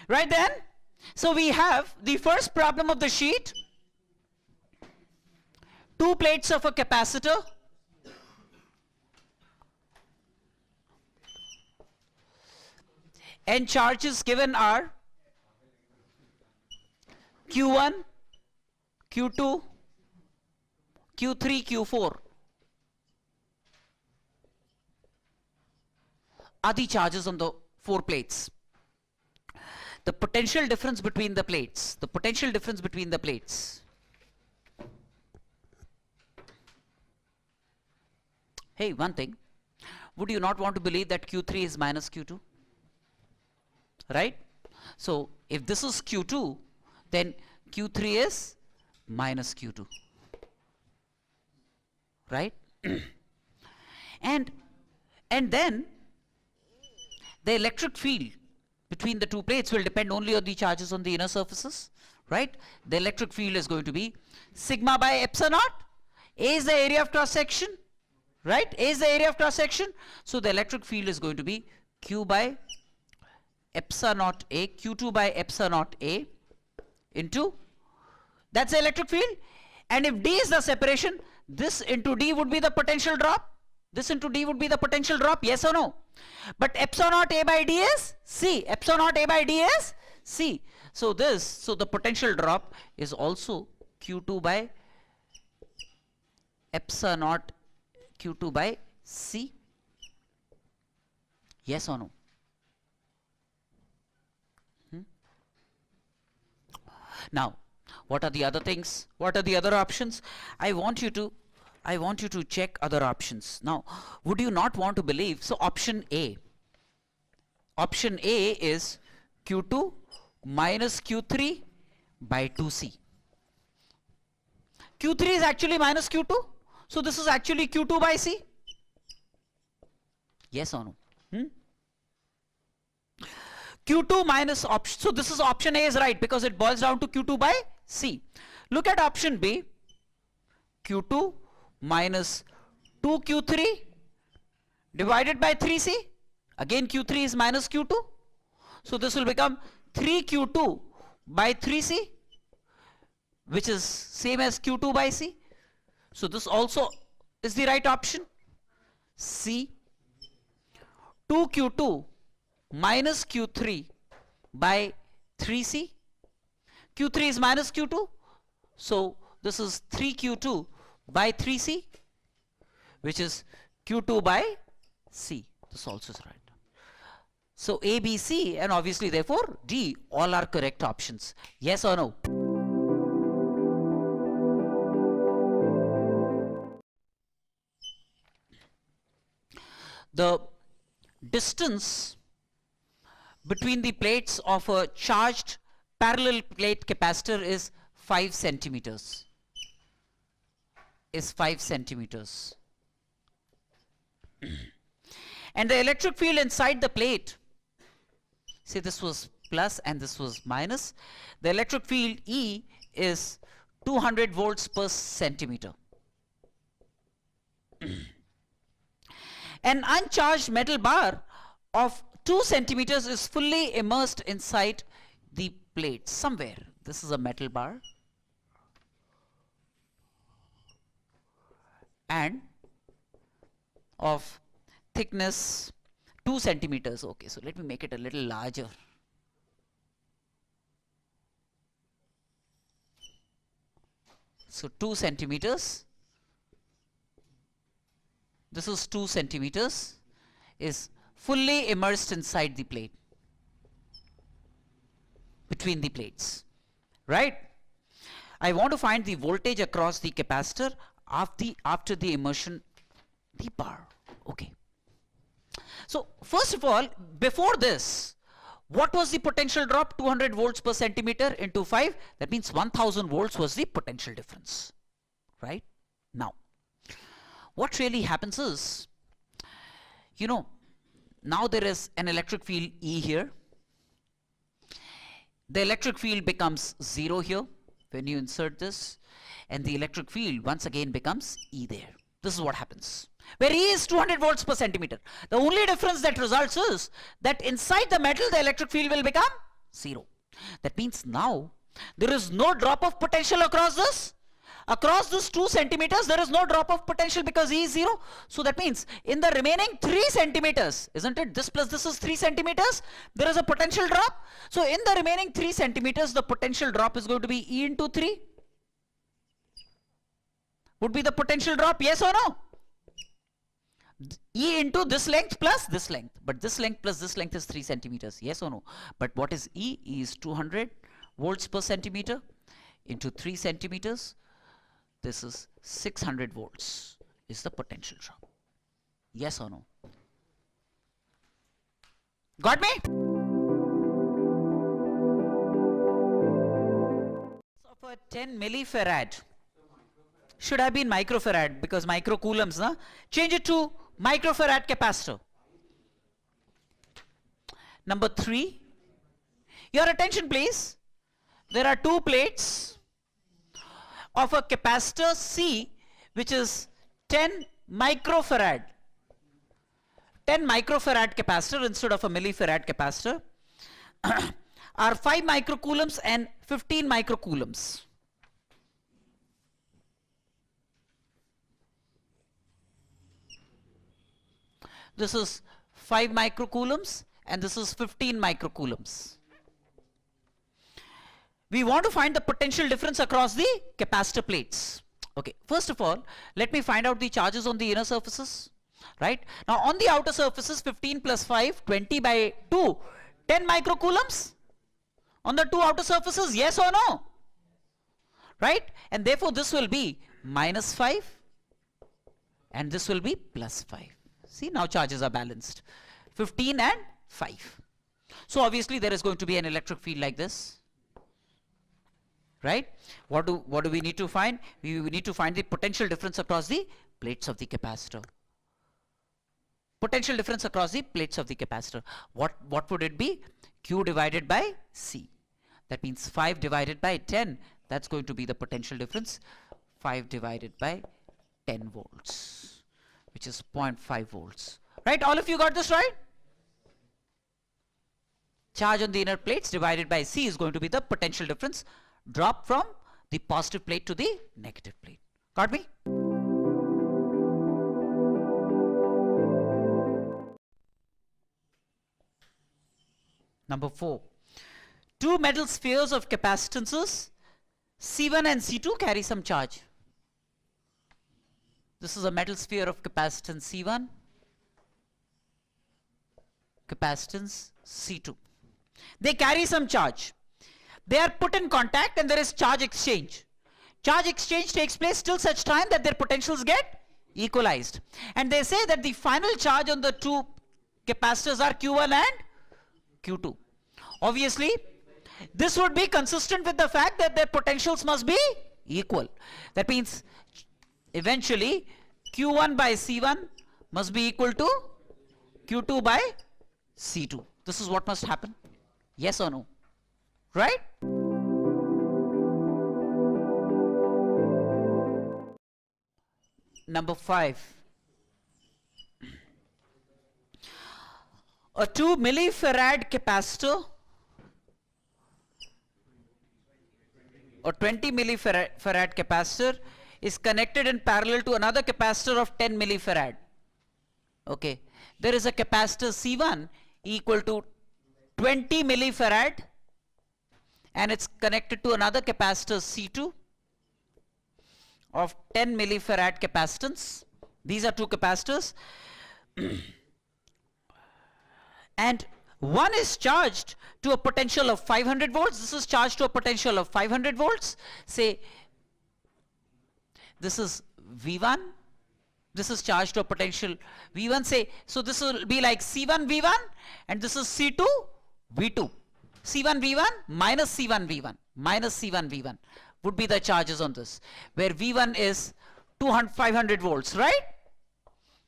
Right then, so we have the first problem of the sheet. Two plates of a capacitor. And charges given are Q1, Q2, Q3, Q4 are the charges on the 4 plates. The potential difference between the plates, Hey, one thing, would you not want to believe that Q3 is minus Q2? Right? So if this is Q2, then Q3 is minus Q2. Right? and then the electric field between the two plates will depend only on the charges on the inner surfaces. Right? The electric field is going to be sigma by epsilon naught. A is the area of cross section. Right? A is the area of cross section. So the electric field is going to be Q by epsilon naught A, Q2 by epsilon naught A into, that's the electric field. And if D is the separation, this into D would be the potential drop. This into D would be the potential drop, yes or no? But epsilon naught A by D is C. Epsilon naught A by D is C. So the potential drop is also Q2 by epsilon naught Q2 by C. Yes or no? Now, what are the other things? What are the other options? I want you to check other options. Now, would you not want to believe? So option A. Option A is Q2 minus Q3 by 2C. Q3 is actually minus Q2. So this is actually Q2 by C. Yes or no? Q2 minus option, so this is option A is right because it boils down to Q2 by C. Look at option B, Q2 minus 2Q3 divided by 3C. Again Q3 is minus Q2. So this will become 3Q2 by 3C, which is same as Q2 by C. So this also is the right option. C, 2Q2 minus Q3 by 3C. Q3 is minus Q2. So this is 3Q2 by 3C, which is Q2 by C. This also is right. So A, B, C, and obviously therefore D, all are correct options. Yes or no? The distance between the plates of a charged parallel plate capacitor is 5 centimeters. And the electric field inside the plate, say this was plus and this was minus, the electric field E is 200 volts per centimeter. An uncharged metal bar of 2 centimeters is fully immersed inside the plate somewhere. This is a metal bar and of thickness 2 centimeters. Okay, so let me make it a little larger. So 2 centimeters. This is 2 centimeters, is fully immersed inside the plate, between the plates, right? I want to find the voltage across the capacitor after the immersion, the bar. Okay. So first of all, before this, what was the potential drop? 200 volts per centimeter into 5. That means 1000 volts was the potential difference, right? Now, what really happens is, you know, now there is an electric field E here. The electric field becomes 0 here when you insert this, and the electric field once again becomes E there. This is what happens. Where E is 200 volts per centimeter. The only difference that results is that inside the metal the electric field will become 0. That means now there is no drop of potential across this. Across this 2 centimeters, there is no drop of potential because E is 0. So that means in the remaining 3 centimeters, isn't it? This plus this is 3 centimeters. There is a potential drop. So in the remaining 3 centimeters, the potential drop is going to be E into 3. Would be the potential drop, yes or no? E into this length plus this length. But this length plus this length is 3 centimeters, yes or no? But what is E? E is 200 volts per centimeter into 3 centimeters. This is 600 volts is the potential drop. Yes or no? Got me? Of a 10 millifarad should have been microfarad because microcoulombs, na? Change it to microfarad capacitor. Number 3. Your attention please. There are 2 plates of a capacitor C which is 10 microfarad. 10 microfarad capacitor instead of a millifarad capacitor are 5 microcoulombs and 15 microcoulombs. This is 5 microcoulombs and this is 15 microcoulombs. We want to find the potential difference across the capacitor plates. Okay, first of all, let me find out the charges on the inner surfaces. Right? Now on the outer surfaces, 15 plus 5, 20 by 2, 10 microcoulombs. On the 2 outer surfaces, yes or no? Right? And therefore this will be minus 5 and this will be plus 5. See, now charges are balanced. 15 and 5. So obviously there is going to be an electric field like this. Right? What do we need to find? We need to find the potential difference across the plates of the capacitor. Potential difference across the plates of the capacitor. What would it be? Q divided by C. That means 5 divided by 10. That's going to be the potential difference. 5 divided by 10 volts, which is 0.5 volts. Right? All of you got this right? Charge on the inner plates divided by C is going to be the potential difference. Drop from the positive plate to the negative plate. Got me? Number 4. 2 metal spheres of capacitances C1 and C2 carry some charge. This is a metal sphere of capacitance C1, capacitance C2. They carry some charge. They are put in contact and there is charge exchange. Charge exchange takes place till such time that their potentials get equalized. And they say that the final charge on the 2 capacitors are Q1 and Q2. Obviously, this would be consistent with the fact that their potentials must be equal. That means eventually Q1 by C1 must be equal to Q2 by C2. This is what must happen. Yes or no? Right? Number 5. A 2 millifarad capacitor or 20 millifarad capacitor is connected in parallel to another capacitor of 10 millifarad. Okay. There is a capacitor C1 equal to 20 millifarad and it's connected to another capacitor C2 of 10 millifarad capacitance. These are 2 capacitors. And one is charged to a potential of 500 volts. This is charged to a potential of 500 volts. Say, this is V1. This is charged to a potential V1. Say, so this will be like C1 V1 and this is C2 V2. C1 V1 minus C1 V1 minus C1 V1 would be the charges on this, where V1 is 500 volts, right?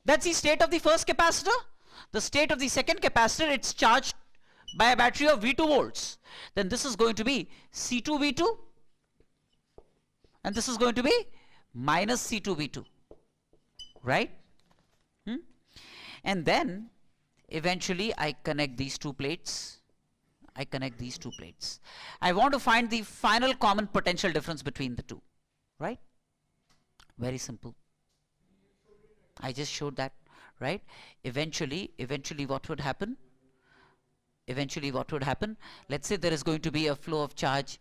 That's the state of the first capacitor. The state of the second capacitor, it's charged by a battery of V2 volts. Then this is going to be C2 V2 and this is going to be minus C2 V2, right? And then eventually I connect these 2 plates. I connect these two plates. I want to find the final common potential difference between the two, right? Very simple. I just showed that, right? Eventually what would happen? Let's say there is going to be a flow of charge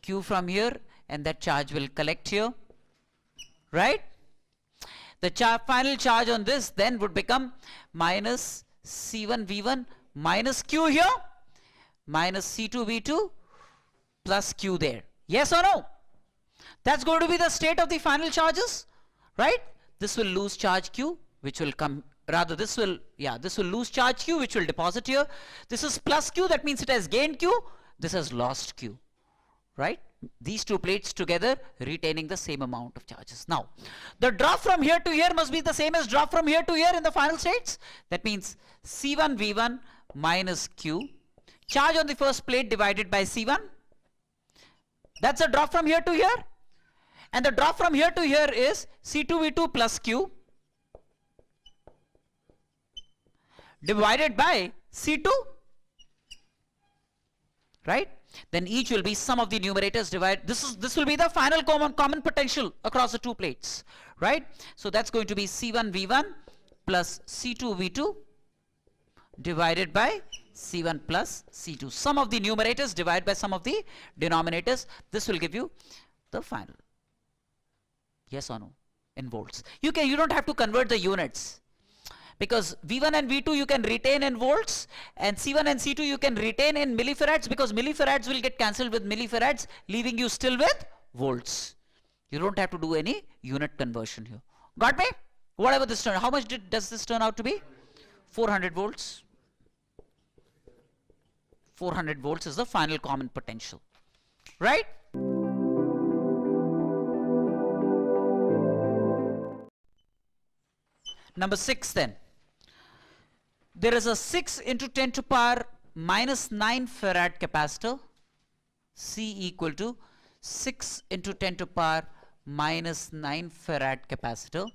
Q from here, and that charge will collect here, right? The final charge on this then would become minus C1 V1 minus Q here, minus C2 V2 plus Q there. Yes or no? That's going to be the state of the final charges, right? This will lose charge Q, which will come, rather this will lose charge Q, which will deposit here. This is plus Q, that means it has gained Q. This has lost Q, right? These two plates together retaining the same amount of charges. Now, the drop from here to here must be the same as drop from here to here in the final states. That means C1 V1 minus Q, charge on the first plate divided by C1. That's a drop from here to here. And the drop from here to here is C2 V2 plus Q divided by C2, right? Then each will be sum of the numerators divided. This will be the final common potential across the two plates, right? So that's going to be C1 V1 plus C2 V2 divided by C1 plus C2. Sum of the numerators divided by sum of the denominators. This will give you the final. Yes or no? In volts. You don't have to convert the units, because V1 and V2 you can retain in volts, and C1 and C2 you can retain in millifarads, because millifarads will get cancelled with millifarads, leaving you still with volts. You don't have to do any unit conversion here. Got me? Whatever this turn, how much does this turn out to be? 400 volts. 400 volts is the final common potential, right? Number 6 then. There is a 6 into 10 to power minus 9 farad capacitor, C equal to 6 into 10 to power minus 9 farad capacitor.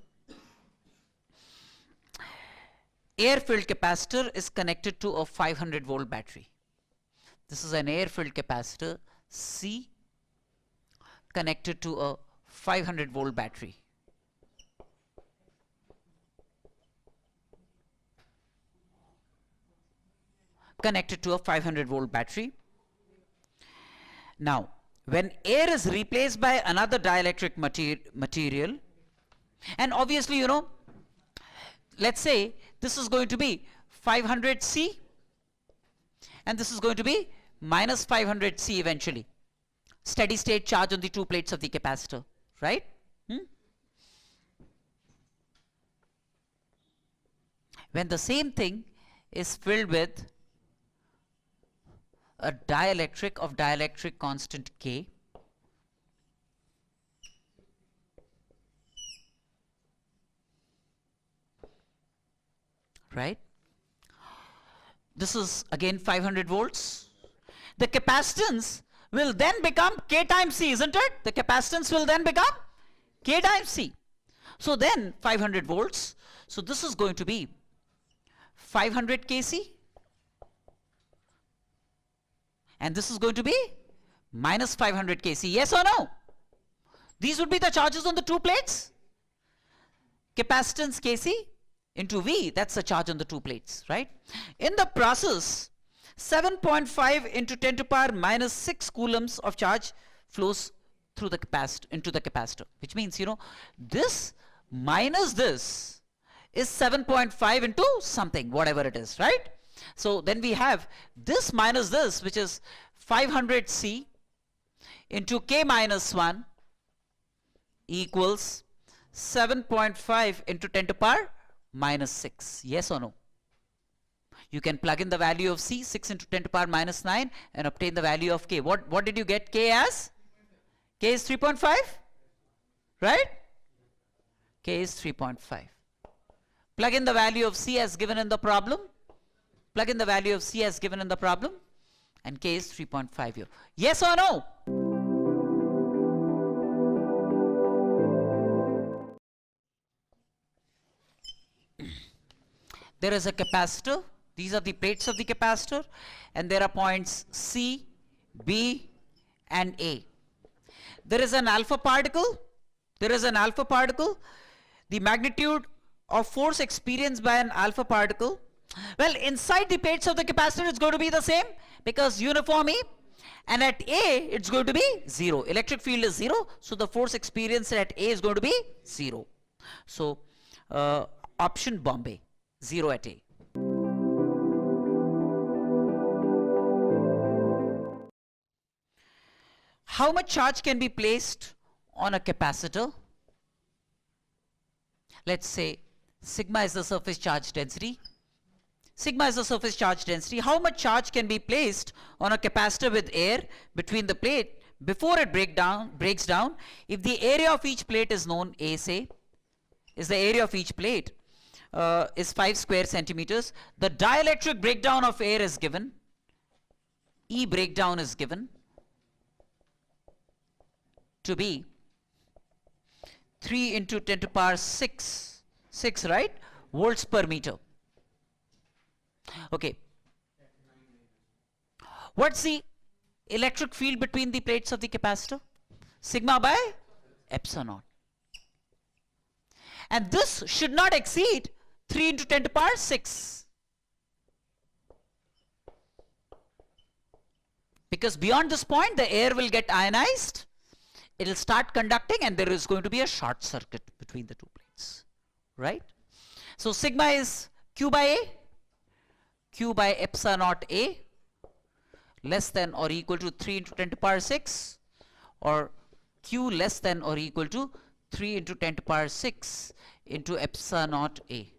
Air-filled capacitor is connected to a 500 volt battery. This is an air-filled capacitor, C, connected to a 500 volt battery. Connected to a 500 volt battery. Now, when air is replaced by another dielectric material, and obviously, you know, let's say this is going to be 500 C, and this is going to be minus 500 C eventually. Steady state charge on the two plates of the capacitor, right? When the same thing is filled with a dielectric of dielectric constant K, right? This is again 500 volts. The capacitance will then become K times C, isn't it? The capacitance will then become K times C. So then 500 volts. So this is going to be 500 kc. And this is going to be minus 500 kc. Yes or no? These would be the charges on the two plates. Capacitance kc into V, that's the charge on the two plates, right? In the process, 7.5 into 10 to power minus 6 coulombs of charge flows through the capacitor, into the capacitor, which means, you know, this minus this is 7.5 into something, whatever it is, right? So then we have this minus this, which is 500 C into K minus 1 equals 7.5 into 10 to power minus 6. Yes or no? You can plug in the value of C, 6 into 10 to power minus 9, and obtain the value of K. What did you get K as? K is 3.5, right? K is 3.5. Plug in the value of C as given in the problem. Plug in the value of C as given in the problem, and K is 3.5 here. Yes or no? There is a capacitor. These are the plates of the capacitor, and there are points C, B, and A. There is an alpha particle. There is an alpha particle. The magnitude of force experienced by an alpha particle. Well, inside the plates of the capacitor, it's going to be the same because uniform E. And at A, it's going to be 0. Electric field is 0. So the force experienced at A is going to be 0. So option Bombay, 0 at A. How much charge can be placed on a capacitor? Let's say sigma is the surface charge density. Sigma is the surface charge density. How much charge can be placed on a capacitor with air between the plate before it breaks down? If the area of each plate is known, A say, is the area of each plate is 5 square centimeters. The dielectric breakdown of air is given. E breakdown is given to be 3 into 10 to the power 6, right? Volts per meter. Okay. What's the electric field between the plates of the capacitor? Sigma by epsilon naught. And this should not exceed 3 into 10 to the power 6. Because beyond this point, the air will get ionized. It will start conducting and there is going to be a short circuit between the two plates. Right? So sigma is Q by A. Q by epsilon naught A less than or equal to 3 into 10 to the power 6, or Q less than or equal to 3 into 10 to the power 6 into epsilon naught A.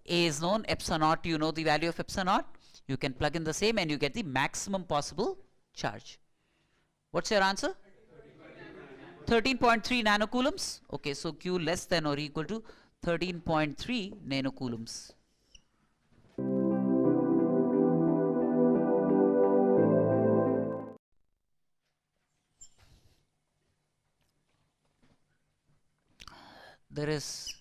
A is known, epsilon naught, you know the value of epsilon naught. You can plug in the same and you get the maximum possible charge. What's your answer? 13.3 nanocoulombs. Okay, so Q less than or equal to 13.3 nanocoulombs. There is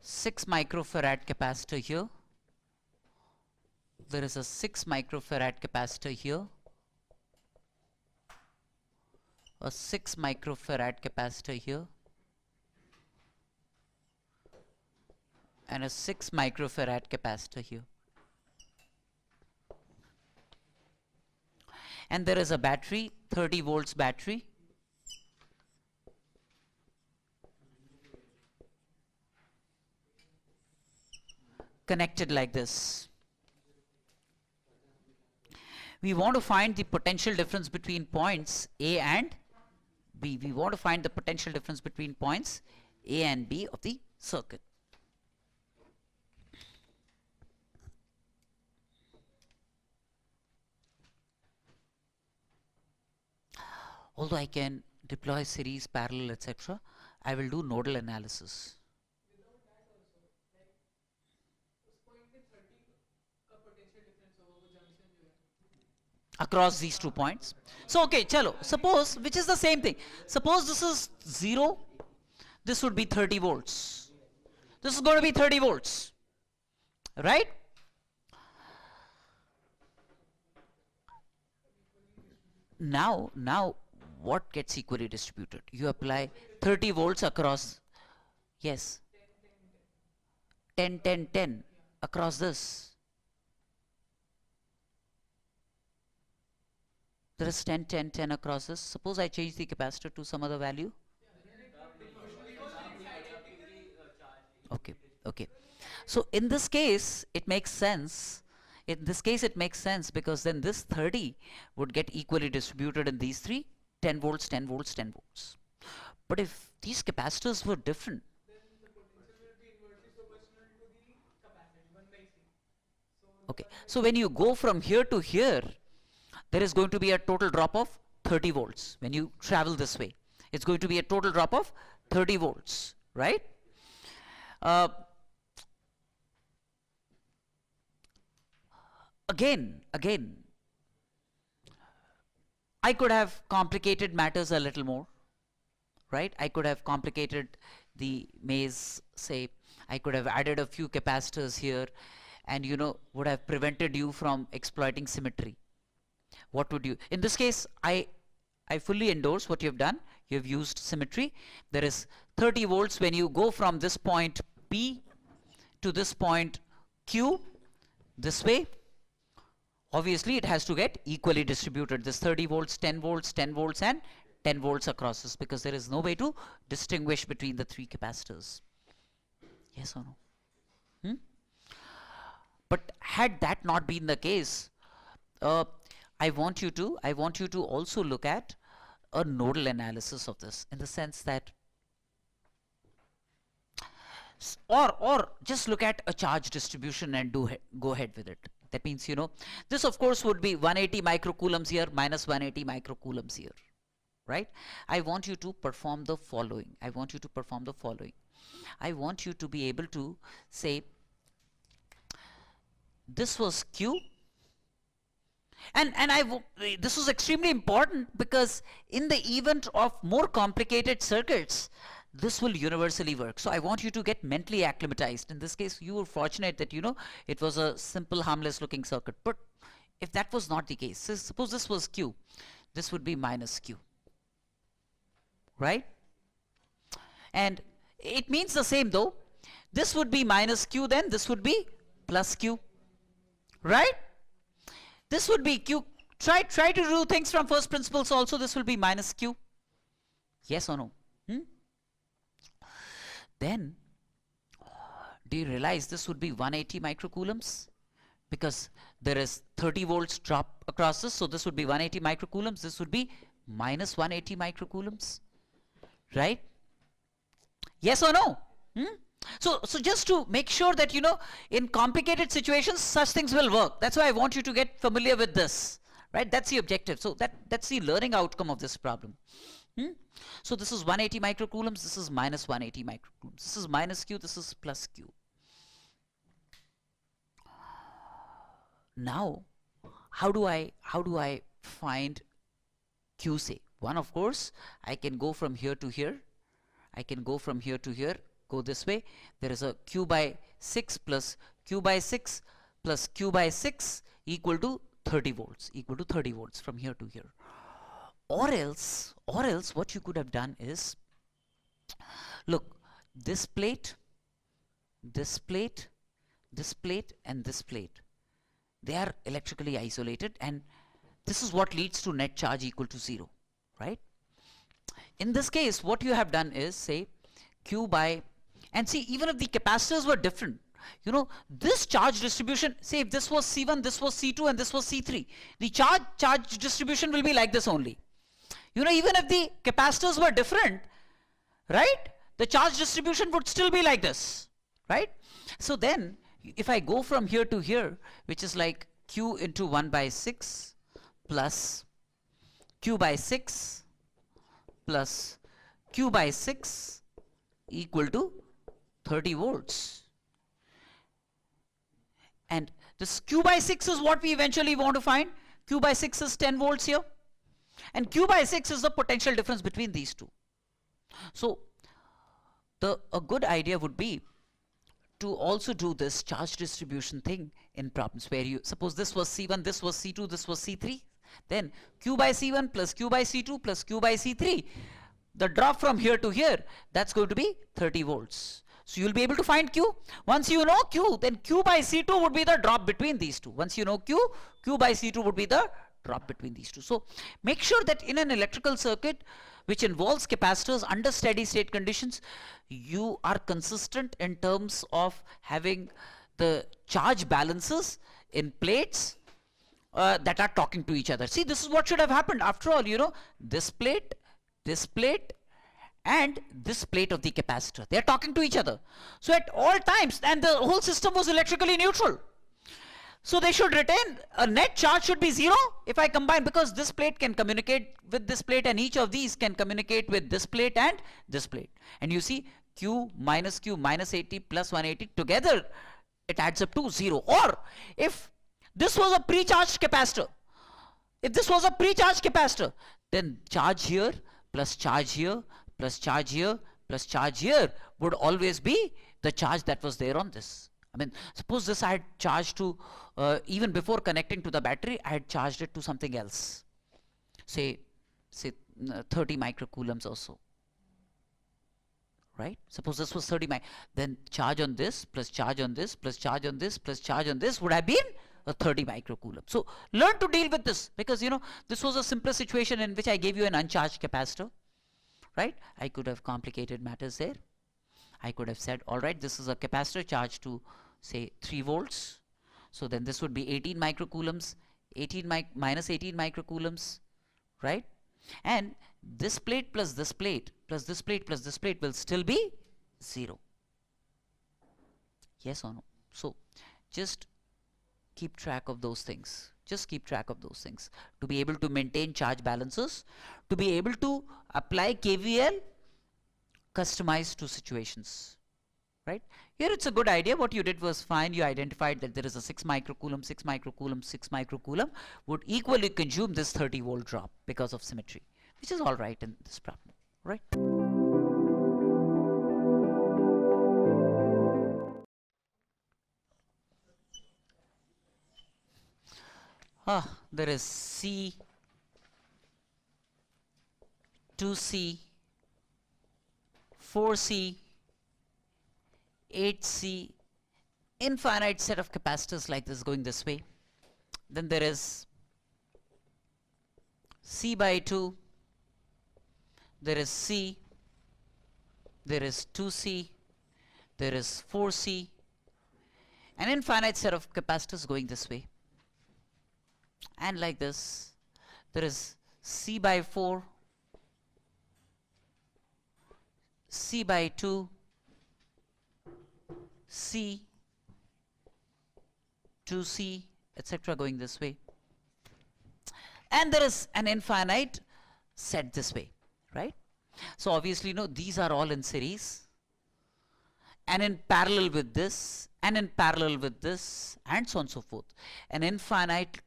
6 microfarad capacitor here. There is a 6 microfarad capacitor here. A 6 microfarad capacitor here. And a 6 microfarad capacitor here. And there is a battery, 30 volts battery. Connected like this. We want to find the potential difference between points A and B. We want to find the potential difference between points A and B of the circuit. Although I can deploy series, parallel, etc., I will do nodal analysis. Across these 2 points. So okay, chalo, suppose, which is the same thing. Suppose this is 0, this would be 30 volts. This is going to be 30 volts, right? Now what gets equally distributed? You apply 30 volts across, yes, 10, 10, 10 across this. There is 10, 10, 10 across this. Suppose I change the capacitor to some other value. Okay, okay. So in this case, it makes sense. In this case, it makes sense because then this 30 would get equally distributed in these 3, 10 volts, 10 volts, 10 volts. But if these capacitors were different, okay, so when you go from here to here, there is going to be a total drop of 30 volts. When you travel this way, it's going to be a total drop of 30 volts, right? Again, I could have complicated matters a little more, right? I could have complicated the maze, say, I could have added a few capacitors here and would have prevented you from exploiting symmetry, what would you, in this case, I fully endorse what you have done. You have used symmetry. There is 30 volts when you go from this point P to this point Q this way. Obviously it has to get equally distributed, this 30 volts, 10 volts, 10 volts and 10 volts across this, because there is no way to distinguish between the three capacitors. Yes or no? But had that not been the case, I want you to also look at a nodal analysis of this, in the sense that, or just look at a charge distribution and go ahead with it. That means, this of course would be 180 microcoulombs here minus 180 microcoulombs here, right? I want you to perform the following. I want you to be able to say, this was Q, and this was extremely important, because in the event of more complicated circuits, this will universally work. So I want you to get mentally acclimatized. In this case, you were fortunate that it was a simple harmless looking circuit. But if that was not the case, so suppose this was Q, this would be minus Q, right? And it means the same though. This would be minus Q, then this would be plus Q, right? This would be Q. Try to do things from first principles also. This will be minus Q. Yes or no? Then, do you realize this would be 180 microcoulombs? Because there is 30 volts drop across this, so this would be 180 microcoulombs. This would be minus 180 microcoulombs, right? Yes or no? So just to make sure that, in complicated situations, such things will work. That's why I want you to get familiar with this, right? That's the objective. So that's the learning outcome of this problem. So this is 180 microcoulombs, this is minus 180 microcoulombs. This is minus Q, this is plus Q. Now, how do I find Q, say? One, of course, I can go from here to here. Go this way. There is a Q by 6 plus Q by 6 plus Q by 6 equal to 30 volts, from here to here. Or else what you could have done is, look, this plate, and this plate, they are electrically isolated, and this is what leads to net charge equal to 0, right? In this case, what you have done is, say, Q by, and see, even if the capacitors were different, this charge distribution, say if this was C1, this was C2 and this was C3, the charge distribution will be like this only. Even if the capacitors were different, right, the charge distribution would still be like this, right? So then, if I go from here to here, which is like Q into 1 by 6 plus Q by 6 plus Q by 6 equal to 30 volts. And this Q by 6 is what we eventually want to find. Q by 6 is 10 volts here. And Q by 6 is the potential difference between these two. So, a good idea would be to also do this charge distribution thing in problems where you, suppose this was C1, this was C2, this was C3. Then Q by C1 plus Q by C2 plus Q by C3. The drop from here to here, that's going to be 30 volts. So you'll be able to find Q. Once you know Q, then Q by C2 would be the drop between these two. Once you know Q, Q by C2 would be the drop between these two. So make sure that in an electrical circuit which involves capacitors under steady state conditions, you are consistent in terms of having the charge balances in plates that are talking to each other. See, this is what should have happened. After all, this plate, and this plate of the capacitor, they are talking to each other. So at all times, and the whole system was electrically neutral. So they should retain, a net charge should be 0 if I combine, because this plate can communicate with this plate and each of these can communicate with this plate and this plate. And you see Q minus 80 plus 180 together, it adds up to 0. Or if this was a pre-charged capacitor, then charge here plus charge here plus charge here plus charge here would always be the charge that was there on this. I mean, suppose this I had charged to, even before connecting to the battery, I had charged it to something else. Say 30 microcoulombs or so. Right? Suppose this was 30 then charge on this plus charge on this plus charge on this plus charge on this would have been a 30 microcoulomb. So learn to deal with this, because this was a simpler situation in which I gave you an uncharged capacitor. Right? I could have complicated matters there. I could have said, all right, this is a capacitor charged to say 3 volts. So then this would be 18 microcoulombs, minus 18 microcoulombs, right? And this plate plus this plate plus this plate plus this plate will still be 0. Yes or no? So just keep track of those things. Just keep track of those things to be able to maintain charge balances, to be able to apply KVL customized to situations. Right? Here it's a good idea. What you did was fine. You identified that there is a 6 microcoulomb, 6 microcoulomb, 6 microcoulomb would equally consume this 30 volt drop because of symmetry, which is all right in this problem. Right? There is C, 2C, 4C, 8C, infinite set of capacitors like this going this way. Then there is C by 2, there is C, there is 2C, there is 4C, an infinite set of capacitors going this way. And like this, there is C by 4, C by 2, C, 2C, etc. going this way. And there is an infinite set this way, right? So obviously, these are all in series. And in parallel with this, and in parallel with this, and so on and so forth. An infinite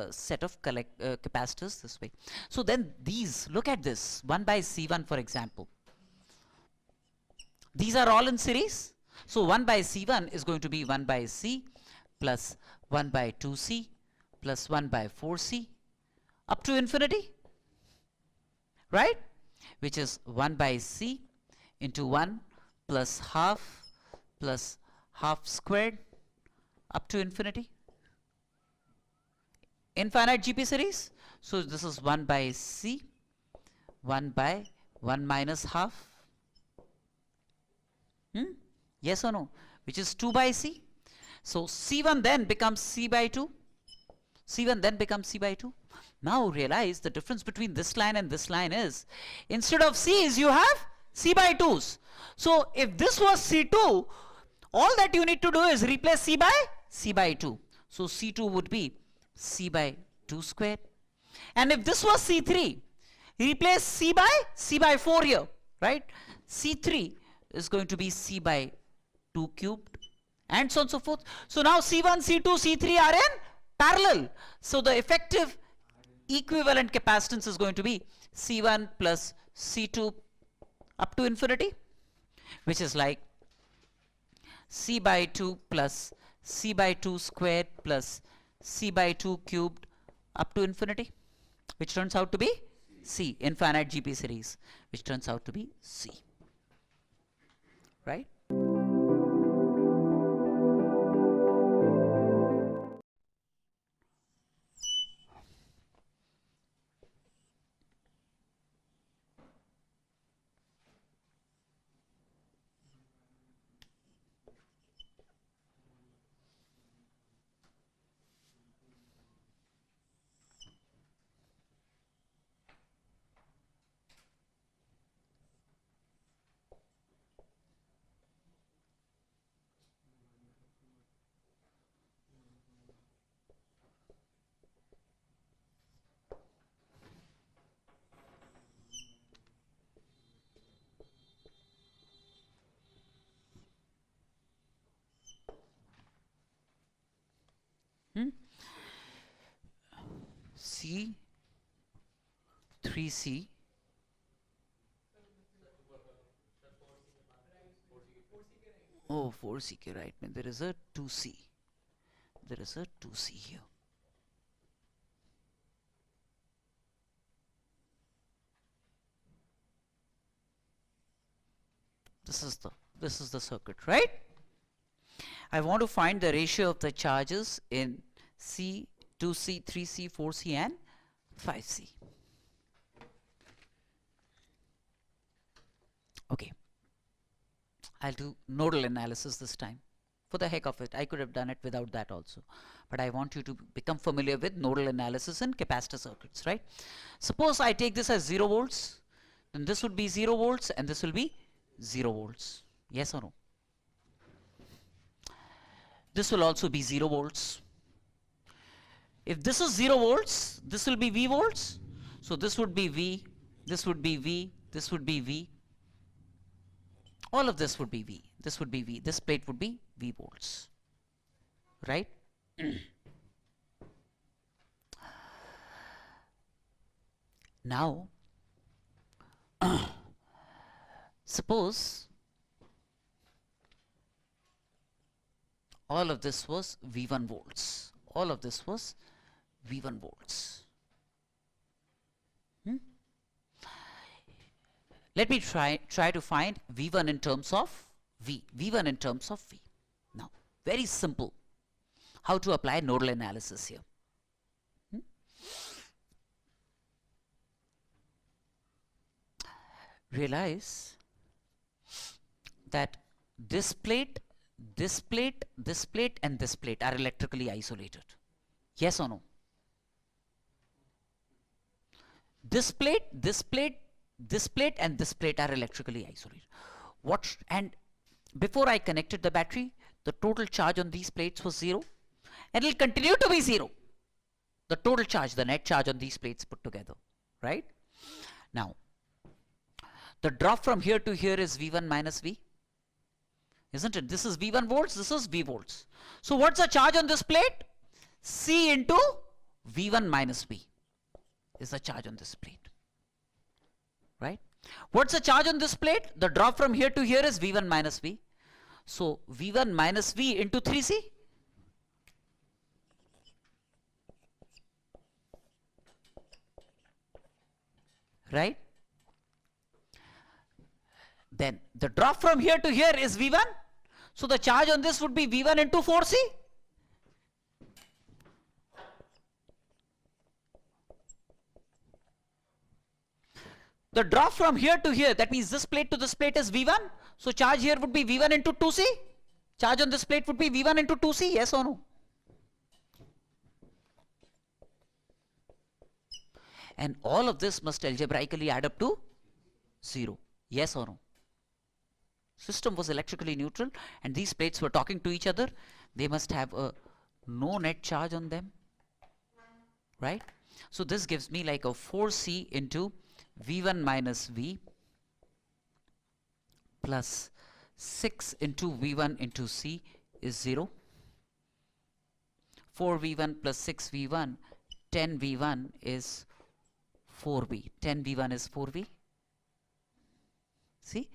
set of capacitors this way. So then these, look at this, 1 by C1 for example. These are all in series. So 1 by C1 is going to be 1 by C plus 1 by 2C plus 1 by 4C up to infinity, right? Which is 1 by C into 1 plus half squared up to infinity. Infinite GP series. So this is 1 by C, 1 by 1 minus half. Yes or no? Which is 2 by C. So C1 then becomes C by 2. C1 then becomes C by 2. Now realize the difference between this line and this line is, instead of C's you have C by 2's. So if this was C2, all that you need to do is replace C by 2. So C2 would be C by 2 squared. And if this was C3, replace C by 4 here, right? C3 is going to be C by 2 cubed, and so on and so forth. So now C1, C2, C3 are in parallel. So the effective equivalent capacitance is going to be C1 plus C2 up to infinity, which is like C by 2 plus C by 2 squared plus C by 2 cubed up to infinity, which turns out to be C, infinite GP series, which turns out to be C, right? C, 3C, Oh, 4ck, right? I mean, there is a 2c. There is a 2c here. This is the circuit, right? I want to find the ratio of the charges in C, 2C, 3C, 4C and 5C. Okay. I'll do nodal analysis this time. For the heck of it, I could have done it without that also. But I want you to become familiar with nodal analysis in capacitor circuits, right? Suppose I take this as 0 volts, then this would be 0 volts and this will be 0 volts. Yes or no? This will also be 0 volts. If this is 0 volts, this will be V volts. So this would be V, this would be V, this would be V. All of this would be V. This would be V. This plate would be V volts. Right? Now, suppose all of this was V1 volts. All of this was V1 volts. Let me try to find V1 in terms of V. V1 in terms of V. Now, very simple. How to apply nodal analysis here. Realize that this plate, this plate, this plate and this plate are electrically isolated. Yes or no? This plate, this plate, this plate and this plate are electrically isolated. And before I connected the battery, the total charge on these plates was 0 and it will continue to be 0. The total charge, the net charge on these plates put together, right? Now, the drop from here to here is V1 minus V, isn't it? This is V1 volts, this is V volts. So what's the charge on this plate? C into V1 minus V is the charge on this plate. Right? What's the charge on this plate? The drop from here to here is V1 minus V. So V1 minus V into 3C. Right? Then the drop from here to here is V1. So the charge on this would be V1 into 4C. The drop from here to here, that means this plate to this plate is V1. So charge here would be V1 into 2C. Charge on this plate would be V1 into 2C, yes or no? And all of this must algebraically add up to 0, yes or no? System was electrically neutral and these plates were talking to each other. They must have a no net charge on them, right? So this gives me like a 4C into V1 minus V plus 6 into V1 into C is 0. 4V1 plus 6V1, 10V1 is 4V. 10V1 is 4V. See?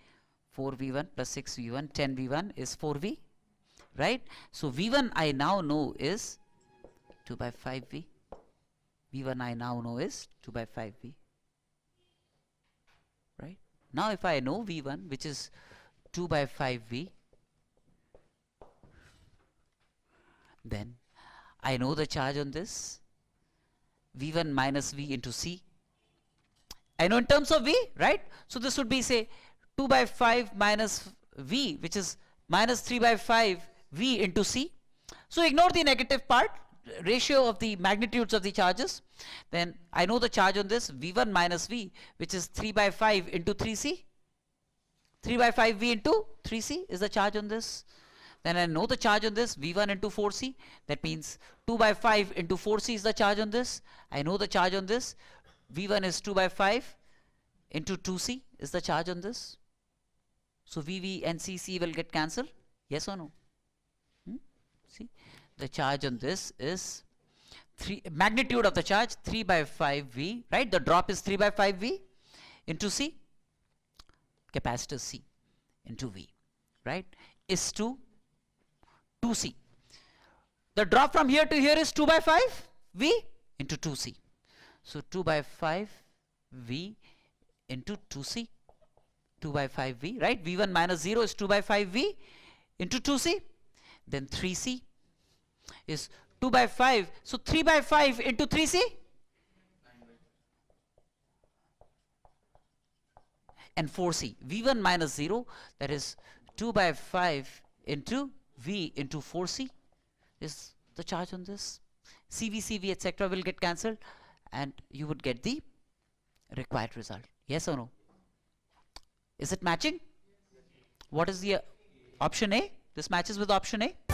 4V1 plus 6V1, 10V1 is 4V. Right? So V1 I now know is 2 by 5V. V1 I now know is 2 by 5V. Right? Now if I know V1, which is 2 by 5V, then I know the charge on this, V1 minus V into C. I know in terms of V, right? So this would be, say, 2 by 5 minus V, which is minus 3 by 5 V into C. So ignore the negative part, ratio of the magnitudes of the charges. Then I know the charge on this, V1 minus V, which is 3 by 5 into 3C. 3 by 5 V into 3C is the charge on this. Then I know the charge on this, V1 into 4C. That means 2 by 5 into 4C is the charge on this. I know the charge on this. V1 is 2 by 5 into 2C is the charge on this. So VV and CC will get cancelled. Yes or no? See, the charge on this is magnitude of the charge 3 by 5 V, right? The drop is 3 by 5 V into C, capacitor C into V, right? is to 2C. The drop from here to here is 2 by 5 V into 2C. So 2 by 5 V into 2C. 2 by 5 V, right? V1 minus 0 is 2 by 5 V into 2C. Then 3C is 2 by 5. So 3 by 5 into 3C. And 4C. V1 minus 0, that is 2 by 5 into V into 4C is the charge on this. CV, CV, etc. will get cancelled and you would get the required result. Yes or no? Is it matching? What is the option A? This matches with option A.